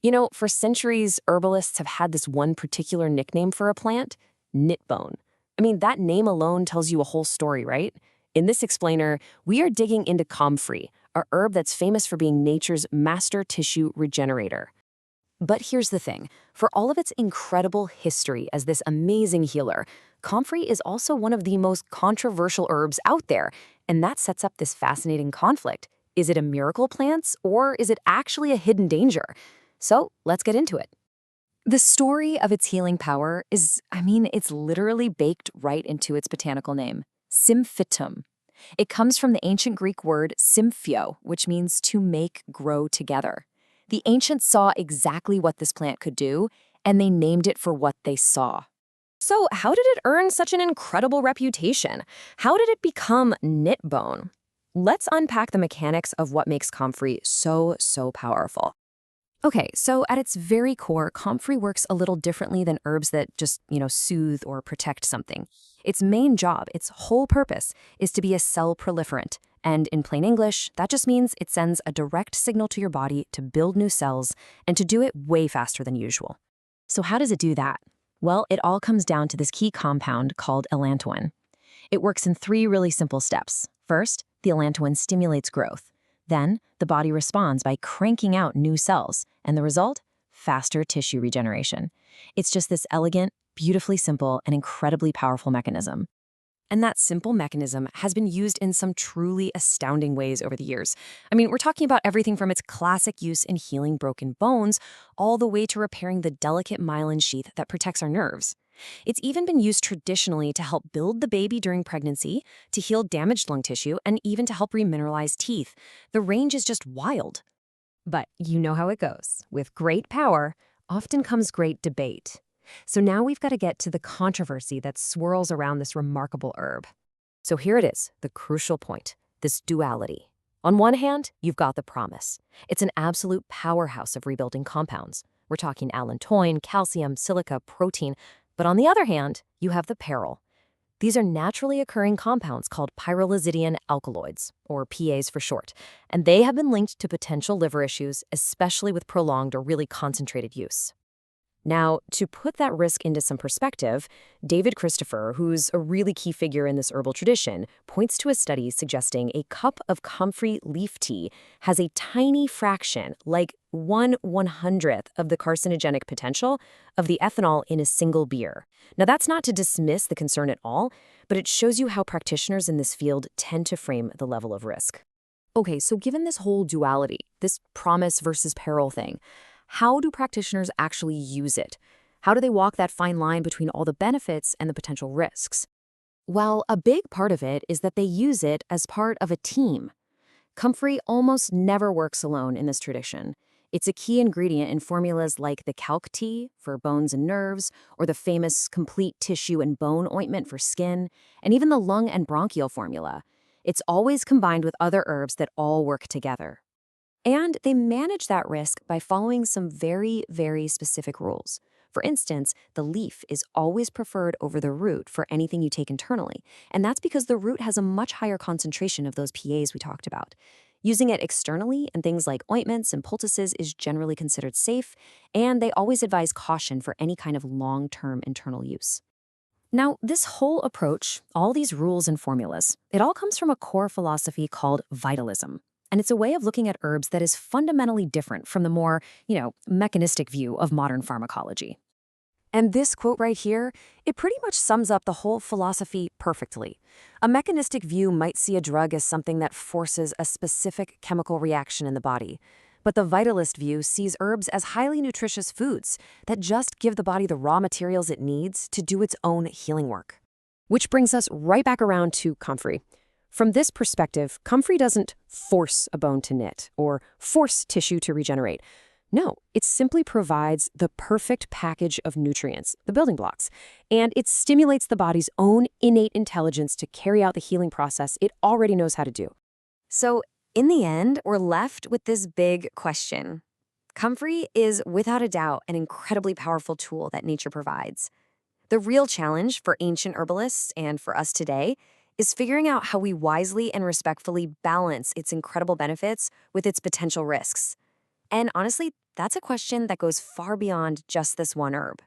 For centuries, herbalists have had this one particular nickname for a plant, knitbone. That name alone tells you a whole story, right? In this explainer, we are digging into comfrey, a herb that's famous for being nature's master tissue regenerator. But here's the thing. For all of its incredible history as this amazing healer, comfrey is also one of the most controversial herbs out there, and that sets up this fascinating conflict. Is it a miracle plant, or is it actually a hidden danger? So let's get into it. The story of its healing power it's literally baked right into its botanical name, Symphytum. It comes from the ancient Greek word symphyo, which means to make grow together. The ancients saw exactly what this plant could do, and they named it for what they saw. So how did it earn such an incredible reputation? How did it become knitbone? Let's unpack the mechanics of what makes comfrey so powerful. Okay, so at its very core, comfrey works a little differently than herbs that just, soothe or protect something. Its main job, its whole purpose, is to be a cell proliferant. And in plain English, that just means it sends a direct signal to your body to build new cells and to do it way faster than usual. So how does it do that? Well, it all comes down to this key compound called allantoin. It works in 3 really simple steps. First, the allantoin stimulates growth. Then, the body responds by cranking out new cells, and the result? Faster tissue regeneration. It's just this elegant, beautifully simple, and incredibly powerful mechanism. And that simple mechanism has been used in some truly astounding ways over the years. We're talking about everything from its classic use in healing broken bones, all the way to repairing the delicate myelin sheath that protects our nerves. It's even been used traditionally to help build the baby during pregnancy, to heal damaged lung tissue, and even to help remineralize teeth. The range is just wild. But you know how it goes. With great power, often comes great debate. So now we've got to get to the controversy that swirls around this remarkable herb. So here it is, the crucial point, this duality. On one hand, you've got the promise. It's an absolute powerhouse of rebuilding compounds. We're talking allantoin, calcium, silica, protein. But on the other hand, you have the peril. These are naturally occurring compounds called pyrrolizidine alkaloids, or PAs for short, and they have been linked to potential liver issues, especially with prolonged or really concentrated use. Now, to put that risk into some perspective, David Christopher, who's a really key figure in this herbal tradition, points to a study suggesting a cup of comfrey leaf tea has a tiny fraction, like 1/100th of the carcinogenic potential of the ethanol in a single beer. Now, that's not to dismiss the concern at all, but it shows you how practitioners in this field tend to frame the level of risk. Okay, so given this whole duality, this promise versus peril thing, how do practitioners actually use it? How do they walk that fine line between all the benefits and the potential risks? Well, a big part of it is that they use it as part of a team. Comfrey almost never works alone in this tradition. It's a key ingredient in formulas like the calc tea for bones and nerves, or the famous complete tissue and bone ointment for skin, and even the lung and bronchial formula. It's always combined with other herbs that all work together. And they manage that risk by following some very specific rules. For instance, the leaf is always preferred over the root for anything you take internally, and that's because the root has a much higher concentration of those PAs we talked about. Using it externally in things like ointments and poultices is generally considered safe, and they always advise caution for any kind of long-term internal use. Now, this whole approach, all these rules and formulas, it all comes from a core philosophy called vitalism. And it's a way of looking at herbs that is fundamentally different from the more, mechanistic view of modern pharmacology. And this quote right here, it pretty much sums up the whole philosophy perfectly. A mechanistic view might see a drug as something that forces a specific chemical reaction in the body. But the vitalist view sees herbs as highly nutritious foods that just give the body the raw materials it needs to do its own healing work. Which brings us right back around to comfrey. From this perspective, comfrey doesn't force a bone to knit or force tissue to regenerate. No, it simply provides the perfect package of nutrients, the building blocks, and it stimulates the body's own innate intelligence to carry out the healing process it already knows how to do. So, in the end, we're left with this big question. Comfrey is, without a doubt, an incredibly powerful tool that nature provides. The real challenge for ancient herbalists and for us today is figuring out how we wisely and respectfully balance its incredible benefits with its potential risks. And honestly, That's a question that goes far beyond just this one herb.